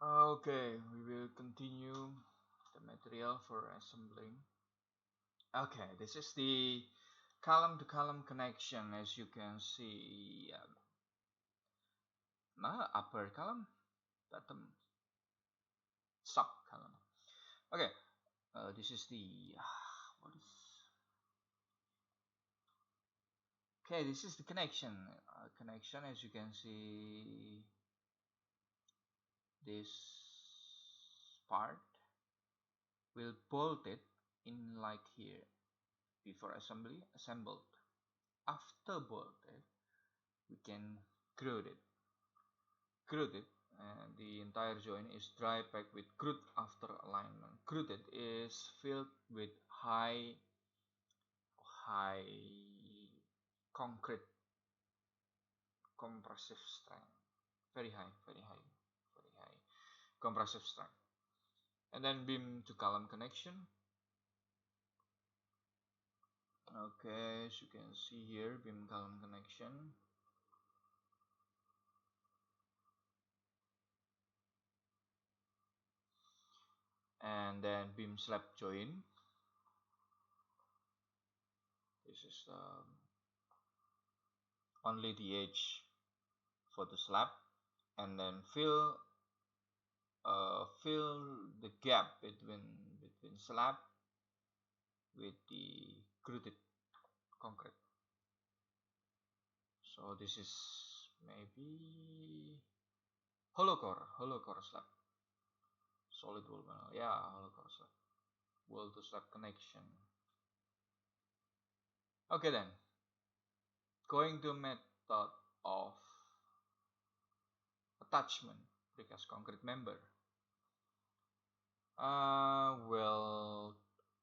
Okay, we will continue the material for assembling. Okay, this is the column to column connection. As you can see, upper column, bottom, sub column. Okay, this is the what is okay, this is the connection. Connection, as you can see, this part will bolt it in like here. Before assembly, assembled. After bolted, we can grout it. Grout it, and the entire joint is dry packed with grout after alignment. Grouted is filled with high concrete compressive strength, very high compressive strength. And then beam to column connection. Okay, as you can see here, beam column connection. And then beam slab joint. This is only the edge for the slab, and then fill the gap between slab with the grouted concrete. So this is maybe hollow core slab, solid wall panel. Yeah, hollow core slab, wall to slab connection. Okay then, going to method of attachment precast concrete member. Well,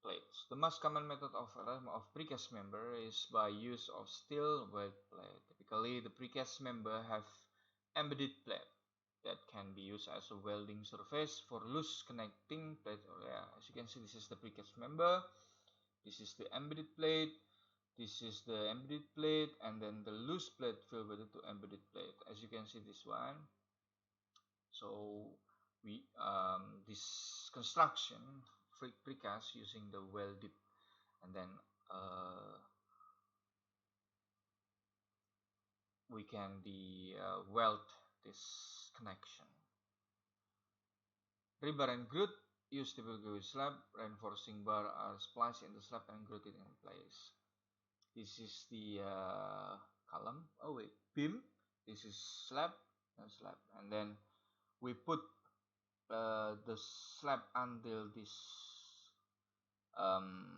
plates. The most common method of attachment of precast member is by use of steel weld plate. Typically, the precast member have embedded plate that can be used as a welding surface for loose connecting plate. Yeah, as you can see, this is the precast member. This is the embedded plate. This is the embedded plate, and then the loose plate filled with the embedded plate. As you can see, this one. So we this construction precast using the welded, and then we can weld this connection. Rebar and grout used typically with slab. Reinforcing bar are spliced into slab and grouted in place. This is the column. Oh wait, beam. This is slab and slab, and then we put the slab until this um,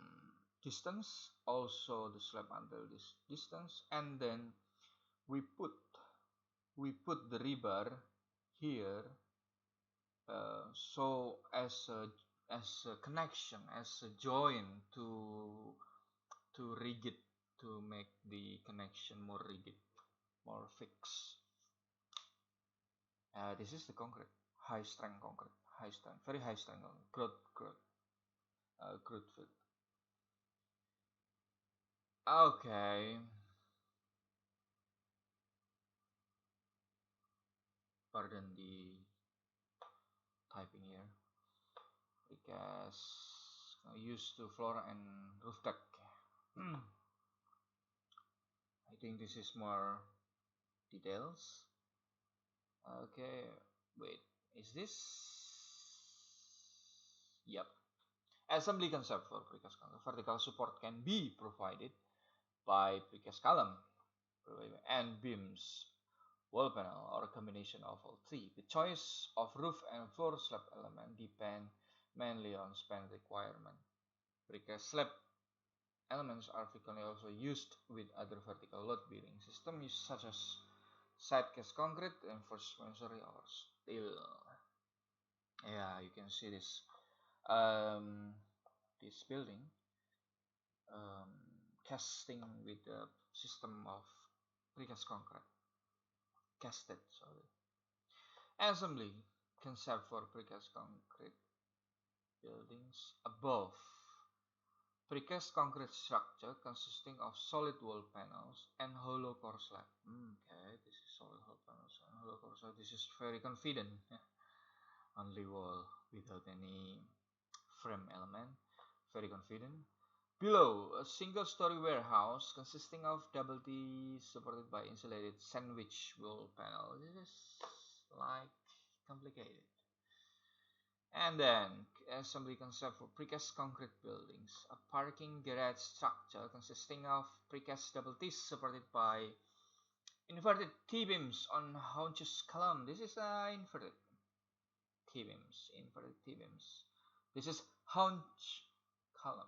distance, also the slab until this distance, and then we put the rebar here, so as a connection, as a joint to rig it, to make the connection more rigid, more fixed. This is the concrete, high strength concrete, high strength, very high strength concrete, grout fit. Okay, pardon the typing here, because used to floor and roof deck. I think this is more details. Okay, wait, is this? Yep. Assembly concept for precast column. Vertical support can be provided by precast column and beams, wall panel, or a combination of all three. The choice of roof and floor slab element depend mainly on span requirement. Precast slab elements are frequently also used with other vertical load bearing systems such as side cast concrete, reinforced masonry, or steel. Yeah, you can see this. This building um, casting with a system of precast concrete, casted. Sorry. Assembly concept for precast concrete buildings above. Precast concrete structure consisting of solid wall panels and hollow core slab. Okay, this is solid wall panels and hollow core slab. This is very confident. only wall without any frame element. Very confident. Below, a single-story warehouse consisting of double T supported by insulated sandwich wall panel. This is like complicated. And then, assembly concept for precast concrete buildings. A parking garage structure consisting of precast double T supported by inverted T-beams on haunches column. This is inverted T-beams. Inverted T-beams. This is haunch column.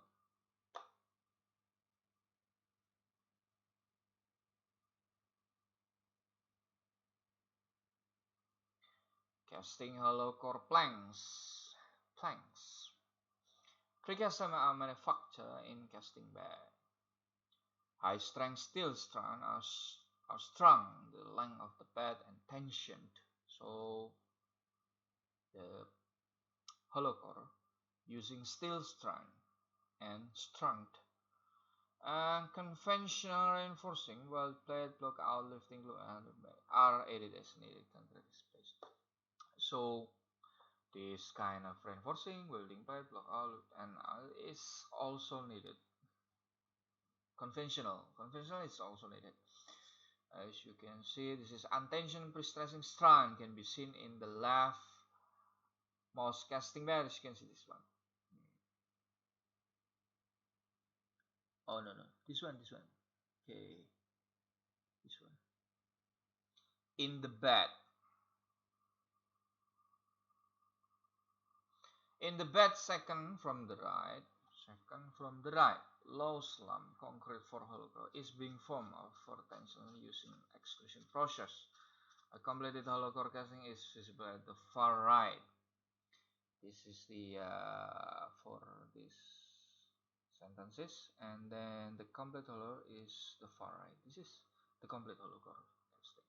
Casting hollow core planks. Planks. Precast are manufactured in casting bed. High strength steel strands are strung the length of the bed and tensioned. So the hollow core using steel strand and strung. And conventional reinforcing weld plate block out lifting glue and are added as needed concrete is placed. So this kind of reinforcing welding plate block out and is also needed. Conventional is also needed. As you can see, this is untensioned pre-stressing strand can be seen in the left most casting bed. As you can see this one. Oh no, this one. Okay, this one. In the bed. In the bed second from the right, low slump concrete for hollow core is being formed for tension using extrusion process. A completed hollow core casing is visible at the far right. This is the for these sentences, and then the complete hollow is the far right. This is the complete hollow core casting.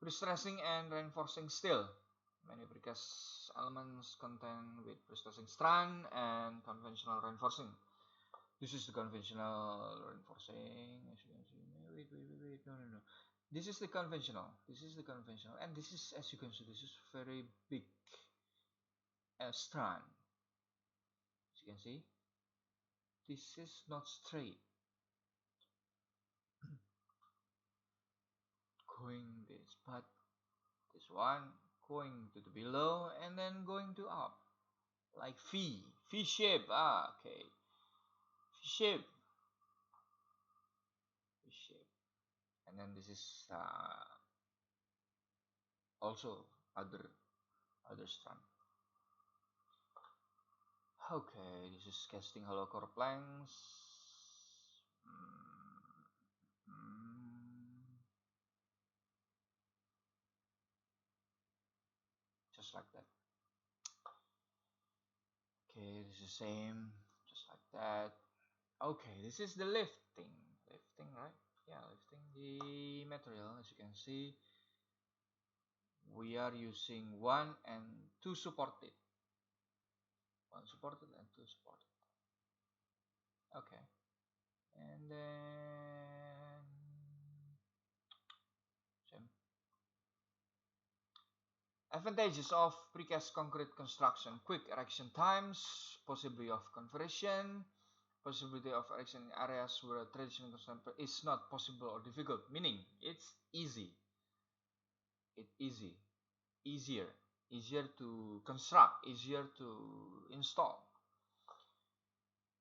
Pre-stressing and reinforcing steel. Many precast elements contain with pre-stressing strand and conventional reinforcing. This is the conventional reinforcing. As you can see, wait, no. This is the conventional. And this is, as you can see, this is very big strand. As you can see, this is not straight. Going this, but this one going to the below and then going to up, like V shape. Okay, V shape, and then this is also other strand. Okay, this is casting hollow core planks. Just like that. Okay, this is the same, just like that. Okay, this is the lifting, right? Yeah, lifting the material. As you can see, we are using 1 and 2 supported. 1 supported and 2 supported. Okay, and then same. Advantages of precast concrete construction: quick erection times, possibility of conversion, possibility of erection in areas where traditional construction is not possible or difficult, meaning it's easier to construct, easier to install.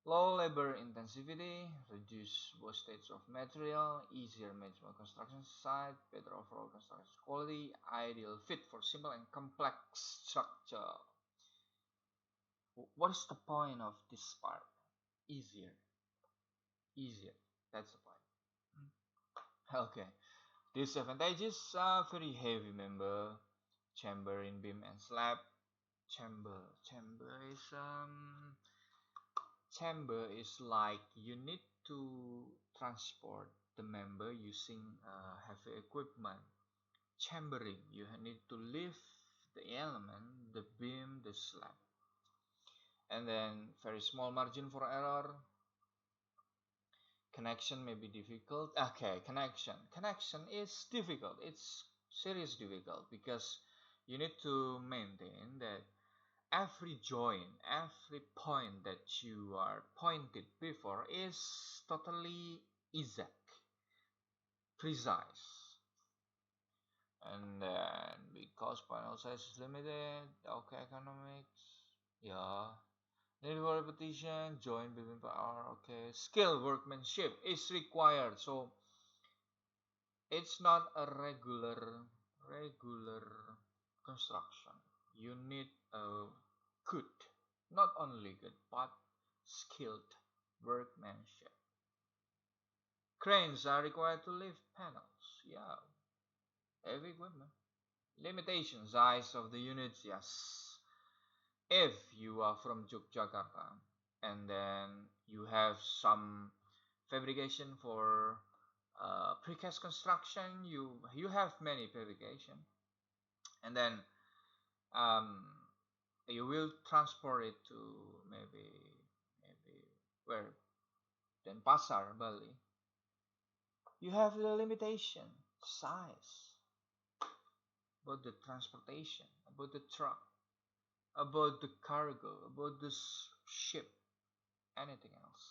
Low labor intensity, reduce wastage of material, easier management construction site, better overall construction quality, ideal fit for simple and complex structure. What is the point of this part? Easier. That's the point. Okay. Disadvantages are very heavy member, chamber in beam and slab. Chamber is like you need to transport the member using heavy equipment. Chambering, you need to lift the element, the beam, the slab. And then very small margin for error. Connection may be difficult. Okay, connection is difficult. It's serious difficult because you need to maintain that every joint, every point that you are pointed before is totally exact, precise. And then because panel size is limited, okay, economics, yeah. Need for repetition, join between power, okay. Skill workmanship is required, so it's not a regular construction. You need a good, not only good, but skilled workmanship. Cranes are required to lift panels, yeah, heavy equipment. Limitation size of the units, yes. If you are from Yogyakarta and then you have some fabrication for precast construction, you have many fabrication, and then um, you will transport it to maybe where Denpasar, Bali. You have the limitation size about the transportation, about the truck, about the cargo, about the ship, anything else.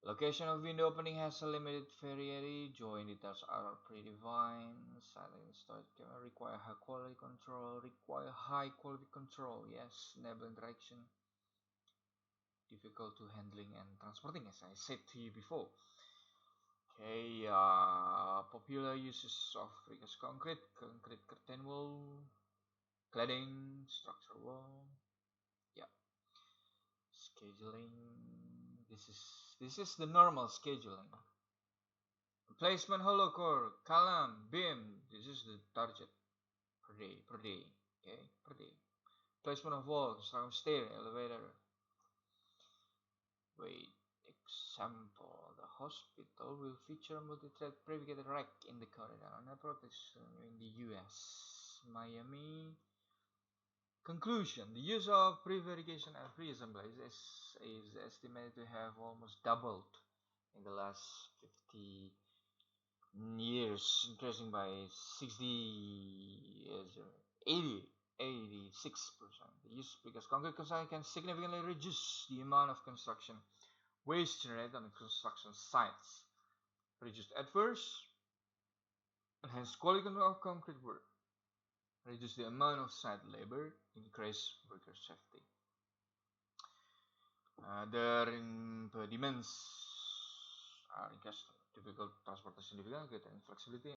Location of window opening has a limited variety. Joint details are predefined. Silent storage can require high quality control. Yes, enable interaction. Difficult to handling and transporting, as I said to you before. Okay, popular uses of precast concrete curtain wall, cladding, structural wall. Yeah, scheduling. This is the normal scheduling. Placement hollow core, column, beam. This is the target per day. Okay, per day. Placement of walls, round stair, elevator. Wait, example. The hospital will feature a multi-thread prefigured rack in the corridor and a protection in the US. Miami. Conclusion. The use of prefabrication and pre-assembly is estimated to have almost doubled in the last 50 years, increasing by 60 years, 80, 86%. The use because concrete construction can significantly reduce the amount of construction waste generated on construction sites, reduced adverse, enhance quality of concrete work, reduce the amount of site labor, increase worker safety. The impediments are difficult transportation difficult, greater flexibility,